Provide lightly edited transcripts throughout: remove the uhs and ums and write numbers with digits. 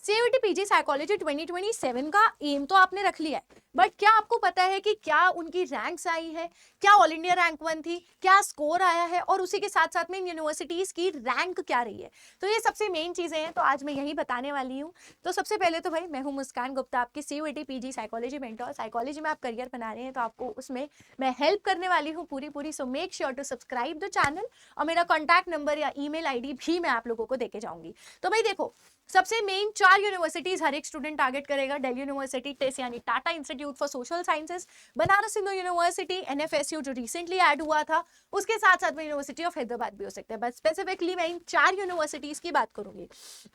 CUET PG psychology 2027 का M तो आपने रख लिया है, बट क्या आपको पता है कि क्या उनकी रैंक्स आई है, क्या ऑल इंडिया रैंक 1 थी, क्या स्कोर आया है, और उसी के साथ साथ में यूनिवर्सिटीज की रैंक क्या रही है। तो ये सबसे मेन चीजें हैं, तो आज मैं यही बताने वाली हूँ। तो सबसे पहले तो भाई मैं हूँ मुस्कान गुप्ता, आपकी CUET PG psychology mentor. Psychology में आप करियर बना रहे हैं तो आपको उसमें मैं हेल्प करने वाली हूँ पूरी। So make sure to subscribe the channel, और मेरा कॉन्टैक्ट नंबर या ईमेल आईडी भी मैं आप लोगों को देके जाऊंगी। तो भाई देखो, सबसे मेन 4 यूनिवर्सिटीज हर एक स्टूडेंट टारगेट करेगा। दिल्ली यूनिवर्सिटी टेस यानी Tata institute for social sciences, Banaras Hindu university, NFSU जो रिसेंटली ऐड हुआ था, उसके साथ साथ में यूनिवर्सिटी ऑफ हैदराबाद भी हो सकता है, बट स्पेसिफिकली मैं इन 4 यूनिवर्सिटीज की बात करूंगी।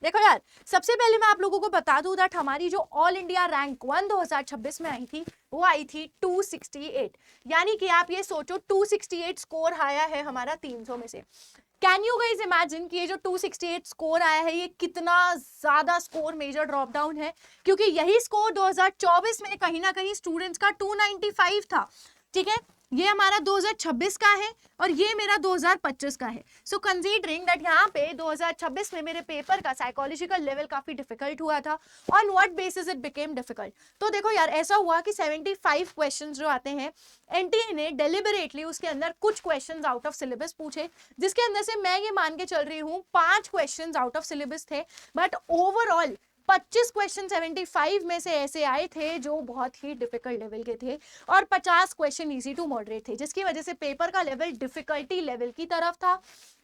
देखो यार, सबसे पहले मैं आप लोगों को बता दूं दैट हमारी जो ऑल इंडिया रैंक 1 2026 में आई थी, वो आई थी 268। यानी कि आप ये सोचो 268 स्कोर आया है हमारा 300 में से। कैन यू गाइज इमेजिन कि ये जो 268 स्कोर आया है, ये कितना ज्यादा स्कोर मेजर ड्रॉप डाउन है, क्योंकि यही स्कोर 2024 में कहीं ना कहीं स्टूडेंट्स का 295 था। ठीक है, ये हमारा 2026 का है और ये मेरा 2025 का है। सो कंसीडरिंग दैट यहाँ पे 2026 में मेरे पेपर का साइकोलॉजिकल लेवल काफी डिफिकल्ट हुआ था, on what basis it became difficult. तो देखो यार, ऐसा हुआ कि 75 क्वेश्चंस जो आते हैं, एनटीए ने डेलिबरेटली उसके अंदर कुछ क्वेश्चंस आउट ऑफ सिलेबस पूछे, जिसके अंदर से मैं ये मान के चल रही हूँ 5 क्वेश्चंस आउट ऑफ सिलेबस थे, बट ओवरऑल 25 क्वेश्चन 75 में से ऐसे आए थे जो बहुत ही डिफिकल्ट लेवल के थे, और 50 क्वेश्चन इजी टू मॉडरेट थे, जिसकी वजह से पेपर का लेवल डिफिकल्टी लेवल की तरफ था।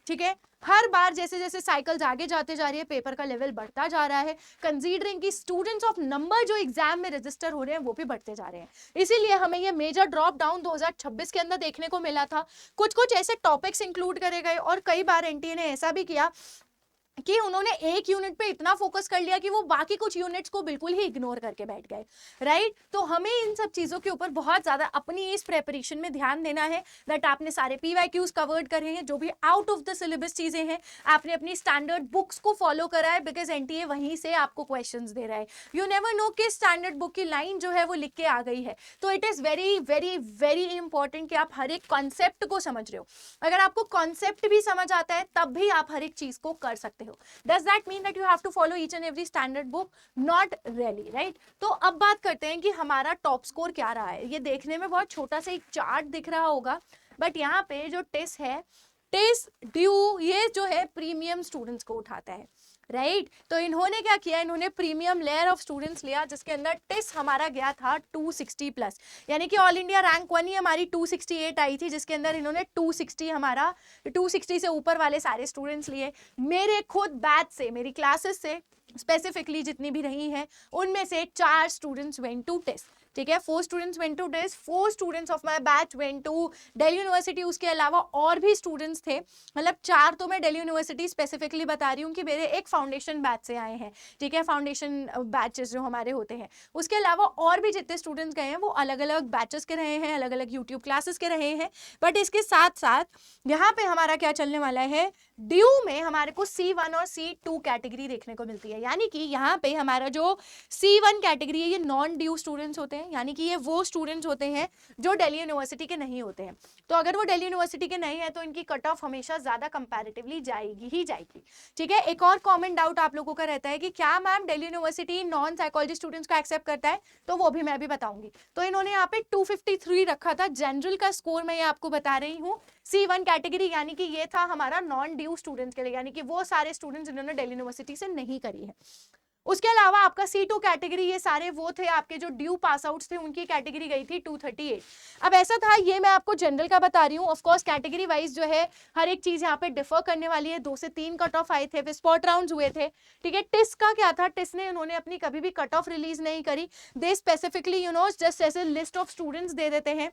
ठीक है, हर बार जैसे जैसे साइकिल्स आगे जाते जा रही है, पेपर का लेवल बढ़ता जा रहा है, कंसीडरिंग कि स्टूडेंट्स ऑफ नंबर जो एग्जाम में रजिस्टर हो रहे हैं वो भी बढ़ते जा रहे हैं। इसीलिए हमें ये मेजर ड्रॉप डाउन 2026 के अंदर देखने को मिला था। कुछ कुछ ऐसे टॉपिक्स इंक्लूड करे गए, और कई बार एनटीए ने ऐसा भी किया कि उन्होंने एक यूनिट पे इतना फोकस कर लिया कि वो बाकी कुछ यूनिट्स को बिल्कुल ही इग्नोर करके बैठ गए। राइट, तो हमें इन सब चीजों के ऊपर बहुत ज्यादा अपनी इस प्रेपरेशन में ध्यान देना है दैट आपने सारे पीवाईक्यूज कवर्ड करे हैं, जो भी आउट ऑफ द सिलेबस चीजें हैं आपने अपनी स्टैंडर्ड बुक्स को फॉलो करा है, बिकॉज एनटीए वहीं से आपको क्वेश्चंस दे रहा है। यू नेवर नो कि स्टैंडर्ड बुक की लाइन जो है वो लिख के आ गई है। तो it is very very very important कि आप हर एक कॉन्सेप्ट को समझ रहे हो। अगर आपको कॉन्सेप्ट भी समझ आता है तब भी आप हर एक चीज को कर सकते हो। Does that mean that you have to follow each and every standard book? Not really, right? तो अब बात करते हैं कि हमारा टॉप स्कोर क्या रहा है। ये देखने में बहुत छोटा सा एक चार्ट दिख रहा होगा, बट यहाँ पे जो टेस्ट है, टेस्ट ड्यू, ये जो है प्रीमियम स्टूडेंट्स को उठाता है। राइट, तो इन्होंने क्या किया, इन्होंने प्रीमियम लेयर ऑफ स्टूडेंट्स लिया, जिसके अंदर टेस्ट हमारा गया था 260 प्लस, यानी कि ऑल इंडिया रैंक 1 ही हमारी 268 आई थी, जिसके अंदर इन्होंने 260 हमारा 260 से ऊपर वाले सारे स्टूडेंट्स लिए। मेरे खुद बैच से, मेरी क्लासेस से स्पेसिफिकली जितनी भी रही हैं, उनमें से 4 स्टूडेंट्स वेंट टू टेस्ट। ठीक है, 4 students went to test, 4 students of my batch went to Delhi university. उसके अलावा और भी स्टूडेंट्स थे, मतलब 4 तो मैं दिल्ली यूनिवर्सिटी स्पेसिफिकली बता रही हूँ कि मेरे एक फाउंडेशन बैच से आए हैं। ठीक है, फाउंडेशन बैचेस जो हमारे होते हैं, उसके अलावा और भी जितने स्टूडेंट्स गए हैं वो अलग अलग बैचेस के रहे हैं, अलग अलग यूट्यूब क्लासेस के रहे हैं। बट इसके साथ साथ यहाँ पे हमारा क्या चलने वाला है, ड्यू में हमारे को C1 और C2 कैटेगरी देखने को मिलती है। यानी कि यहाँ पे हमारा जो C1 कैटेगरी है, ये नॉन ड्यू स्टूडेंट्स होते हैं, यानी कि ये वो स्टूडेंट्स होते हैं जो दिल्ली यूनिवर्सिटी के नहीं होते हैं। तो अगर वो दिल्ली यूनिवर्सिटी के नहीं है तो इनकी कट ऑफ हमेशा ज्यादा कंपैरेटिवली जाएगी ही जाएगी। ठीक है, एक और कॉमन डाउट आप लोगों का रहता है कि क्या ma'am Delhi university non psychology students को एक्सेप्ट करता है, तो वो भी मैं भी बताऊंगी। तो इन्होंने यहाँ पे 253 रखा था जनरल का स्कोर, मैं ये आपको बता रही हूँ। C1 कैटेगरी यानी कि ये था हमारा नॉन ड्यू स्टूडेंट्स के लिए, यानी कि वो सारे स्टूडेंट्स जिन्होंने दिल्ली यूनिवर्सिटी से नहीं करी है। उसके अलावा आपका C2 कैटेगरी, ये सारे वो थे आपके जो ड्यू पास आउट्स थे, उनकी कैटेगरी गई थी 238। अब ऐसा था, ये मैं आपको जनरल का बता रही हूँ, ऑफ कोर्स कैटेगरी वाइज जो है हर एक चीज यहाँ पे डिफर करने वाली है। 2 से 3 कट ऑफ आए थे, फिर स्पॉट राउंड्स हुए थे। ठीक है, टिस का क्या था, टिस ने उन्होंने अपनी कभी भी कट ऑफ रिलीज नहीं करी, दे स्पेसिफिकली जस्ट ऐसे लिस्ट ऑफ स्टूडेंट्स दे देते हैं,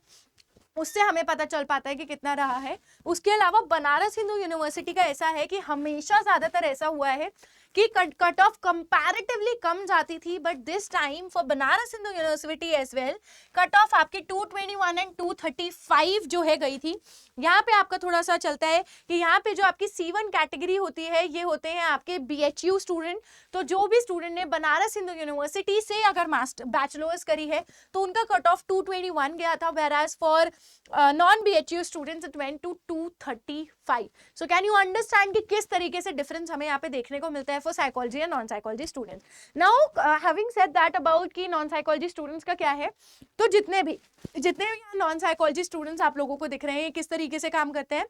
उससे हमें पता चल पाता है कि कितना रहा है। उसके अलावा बनारस हिंदू यूनिवर्सिटी का ऐसा है कि हमेशा ज्यादातर ऐसा हुआ है कि कट ऑफ कंपैरेटिवली कम जाती थी, but this time for Banaras Hindu university as well cut off आपकी 221 एंड 235 जो है गई थी। यहाँ पे आपका थोड़ा सा चलता है कि यहाँ पे जो आपकी C1 कैटेगरी होती है, ये होते हैं आपके BHU स्टूडेंट। तो जो भी स्टूडेंट ने बनारस हिंदू यूनिवर्सिटी से अगर मास्टर बैचलर्स करी है तो उनका कट ऑफ 221 गया था, whereas for non BHU students it went to 235। 5. So can you understand कि किस तरीके से डिफरेंस हमें यहाँ पे देखने को मिलता है फॉर साइकोलॉजी या non psychology students. Now having said that about कि नॉन साइकोलॉजी स्टूडेंट्स का क्या है, तो जितने भी नॉन साइकोलॉजी स्टूडेंट्स आप लोगों को दिख रहे हैं किस तरीके से काम करते हैं,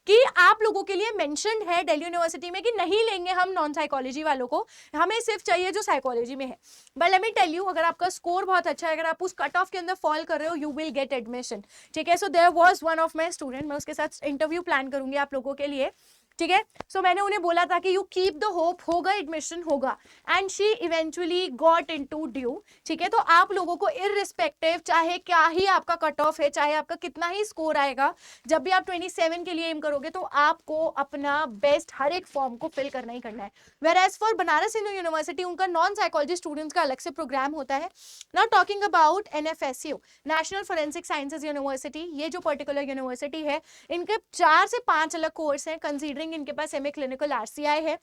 कि आप लोगों के लिए मेंशन्ड है दिल्ली यूनिवर्सिटी में कि नहीं लेंगे हम नॉन साइकोलॉजी वालों को, हमें सिर्फ चाहिए जो साइकोलॉजी में है. But let me tell you, अगर आपका स्कोर बहुत अच्छा है, अगर आप उस कट ऑफ के अंदर फॉल कर रहे हो, यू विल गेट एडमिशन. ठीक है. So there was one of my student, मैं उसके साथ इंटरव्यू प्लान करूंगी आप लोगों के लिए. ठीक है. सो मैंने उन्हें बोला था कि यू कीप द होप, होगा एडमिशन होगा, and she eventually got into due. ठीक है. तो आप लोगों को इररिस्पेक्टिव, चाहे क्या ही आपका कट ऑफ है, चाहे आपका कितना ही स्कोर आएगा, जब भी आप 27 के लिए एम करोगे तो आपको अपना बेस्ट हर एक फॉर्म को फिल करना ही करना है. Whereas for Banaras Hindu university, उनका नॉन साइकोलॉजी स्टूडेंट्स का अलग से प्रोग्राम होता है. Now talking about NFSU, national forensic sciences university, ये जो पर्टिकुलर यूनिवर्सिटी है, इनके 4 से 5 अलग कोर्स हैं. कंसीडरिंग इनके पास MA क्लिनिकल RCI है,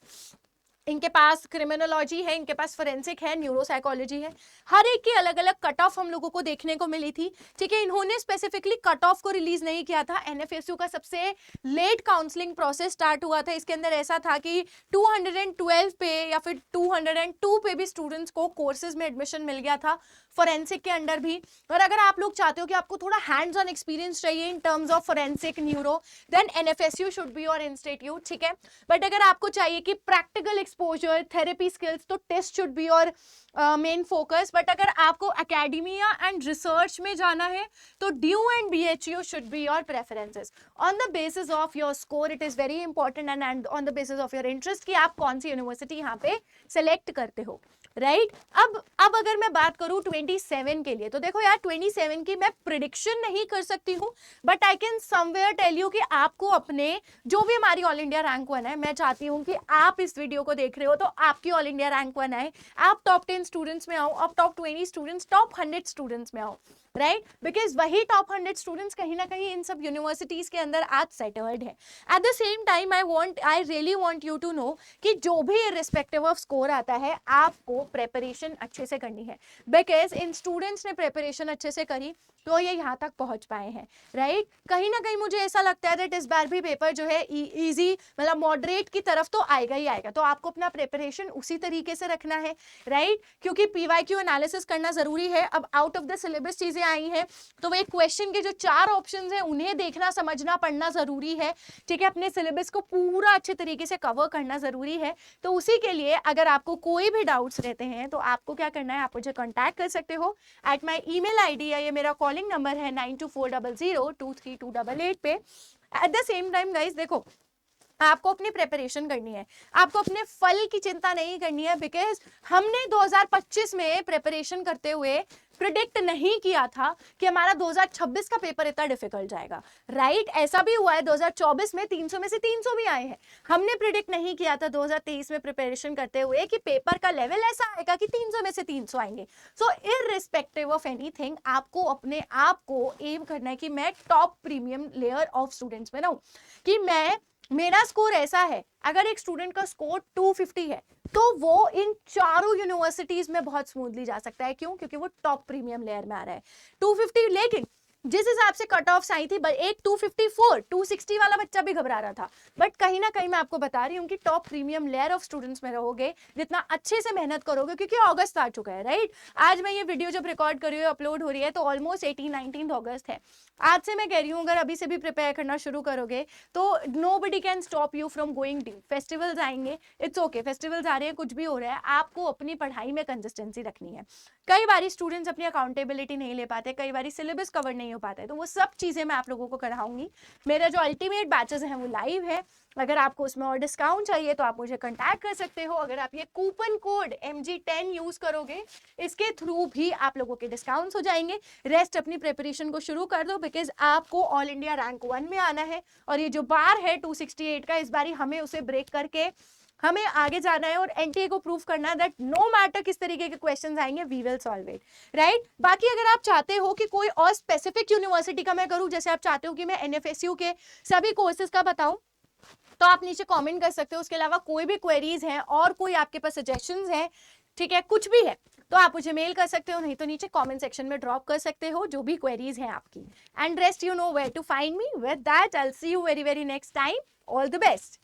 इनके पास क्रिमिनोलॉजी है, इनके पास फोरेंसिक है, न्यूरोसाइकोलॉजी है. हर एक की अलग अलग कट ऑफ हम लोगों को देखने को मिली थी. ठीक है. इन्होंने स्पेसिफिकली कट ऑफ को रिलीज नहीं किया था. NFSU का सबसे लेट काउंसलिंग प्रोसेस स्टार्ट हुआ था. इसके अंदर ऐसा था कि 212 पे या फिर 202 पे भी स्टूडेंट्स को कोर्सेज में एडमिशन मिल गया था, फोरेंसिक के अंडर भी. और अगर आप लोग चाहते हो कि आपको थोड़ा हैंड्स ऑन एक्सपीरियंस चाहिए in terms of forensic neuro, then NFSU should be your institute. ठीक है. बट अगर आपको चाहिए कि प्रैक्टिकल एक्सपोजर, थेरेपी स्किल्स, तो test should be your main focus. But अगर आपको एकेडमिया एंड रिसर्च में जाना है तो DU and BHU should be your preferences on the basis of your score. It is very important and on the basis of your interest कि आप कौन सी university यहाँ पे सेलेक्ट करते हो. राइट. अब अगर मैं बात करूं 27 के लिए, तो देखो यार 27 की मैं प्रिडिक्शन नहीं कर सकती हूं, but I can somewhere tell you कि आपको अपने जो भी हमारी ऑल इंडिया रैंक 1 है, मैं चाहती हूं कि आप इस वीडियो को देख रहे हो तो आपकी ऑल इंडिया रैंक 1 आए, आप टॉप 10 स्टूडेंट्स में आओ, आप टॉप 20 स्टूडेंट्स, टॉप 100 स्टूडेंट्स में आओ. राइट. बिकॉज वही टॉप 100 स्टूडेंट्स कहीं ना कहीं इन सब यूनिवर्सिटीज के अंदर आज सेटल्ड है. At the same time I really want you to know कि जो भी इररिस्पेक्टिव ऑफ स्कोर आता है, आपको प्रेपरेशन अच्छे से करनी है. बिकॉज इन स्टूडेंट्स ने प्रेपरेशन अच्छे से करी तो ये यहाँ तक पहुंच पाए हैं. राइट. कहीं ना कहीं मुझे ऐसा लगता है दैट इस बार भी पेपर जो है इजी, मतलब मॉडरेट की तरफ तो आएगा ही आएगा. तो आपको अपना प्रेपरेशन उसी तरीके से रखना है. राइट. क्योंकि PYQ एनालिसिस करना जरूरी है. अब आउट ऑफ द सिलेबस चीजें आई हैं, तो एक क्वेश्चन के जो 4 ऑप्शंस हैं उन्हें देखना, समझना, पढ़ना जरूरी है. ठीक है. अपने सिलेबस को पूरा अच्छे तरीके से कवर करना जरूरी है. तो उसी के लिए अगर आपको कोई भी डाउट्स रहते हैं तो आपको क्या करना है, आप मुझे कॉन्टैक्ट कर सकते हो एट माई ईमेल ID, या ये मेरा कॉलिंग नंबर है 9240023288 पे. Eight the same time guys देखो, आपको अपनी प्रेपरेशन करनी है, आपको अपने फल की चिंता नहीं करनी है. बिकॉज हमने 2025 में प्रेपरेशन करते हुए प्रिडिक्ट नहीं किया था कि हमारा 2026 का पेपर इतना डिफिकल्ट जाएगा. राइट. ऐसा भी हुआ है 2024 में 300 में से 300 भी आए हैं. हमने प्रिडिक्ट नहीं किया था 2023 में प्रिपरेशन करते हुए कि पेपर का लेवल ऐसा आएगा कि 300 में से 300 आएंगे. सो इररिस्पेक्टिव ऑफ एनीथिंग, आपको अपने आप को एम करना है कि मैं top premium layer of students में रहूं, कि मेरा स्कोर ऐसा है. अगर एक स्टूडेंट का स्कोर 250 है तो वो इन चारों यूनिवर्सिटीज में बहुत स्मूथली जा सकता है. क्यों? क्योंकि वो टॉप प्रीमियम लेयर में आ रहा है. 250, लेकिन जिस हिसाब से कट ऑफ्स आई थी, एक 254, 260 वाला बच्चा भी घबरा रहा था. बट कहीं ना कहीं मैं आपको बता रही हूँ कि top premium layer of students में रहोगे, जितना अच्छे से मेहनत करोगे, क्योंकि अगस्त आ चुका है. राइट. आज मैं ये वीडियो जब रिकॉर्ड कर रही हूँ, अपलोड हो रही है, तो ऑलमोस्ट 18-19 अगस्त है. आज से मैं कह रही हूँ अगर अभी से भी प्रिपेयर करना शुरू करोगे तो nobody can stop you from going deep. Festivals आएंगे, इट्स ओके, फेस्टिवल्स आ रहे हैं, कुछ भी हो रहा है, आपको अपनी पढ़ाई में कंसिस्टेंसी रखनी है. कई बारी स्टूडेंट्स अपनी अकाउंटेबिलिटी नहीं ले पाते, कई बारी सिलेबस कवर नहीं हो पाता है, तो वो सब चीजें मैं आप लोगों को कराऊंगी. मेरा जो अल्टीमेट बैचेस हैं वो लाइव है. अगर आपको उसमें और डिस्काउंट चाहिए तो आप मुझे कांटेक्ट कर सकते हो. अगर आप ये कूपन कोड MG10 यूज करोगे, इसके थ्रू भी आप लोगों के डिस्काउंट्स हो जाएंगे. रेस्ट अपनी प्रिपरेशन को शुरू कर दो, बिकॉज आपको ऑल इंडिया रैंक 1 में आना है. और ये जो बार है 268 का, इस बारी हमें उसे ब्रेक करके हमें आगे जाना है और NTA को प्रूव करना है दैट नो मैटर किस तरीके के क्वेश्चंस आएंगे, we will solve it. Right. बाकी अगर आप चाहते हो कि कोई और स्पेसिफिक यूनिवर्सिटी का मैं करूं, जैसे आप चाहते हो कि मैं NFSU के सभी कोर्सेज का बताऊं, तो आप नीचे कमेंट कर सकते हो. उसके अलावा कोई भी क्वेरीज हैं और कोई आपके पास सजेशंस हैं, ठीक है, कुछ भी है तो आप मुझे मेल कर सकते हो, नहीं तो नीचे कमेंट सेक्शन में ड्रॉप कर सकते हो जो भी क्वेरीज हैं आपकी। And rest you know where to find me. With that I will see you very very next time. All the best.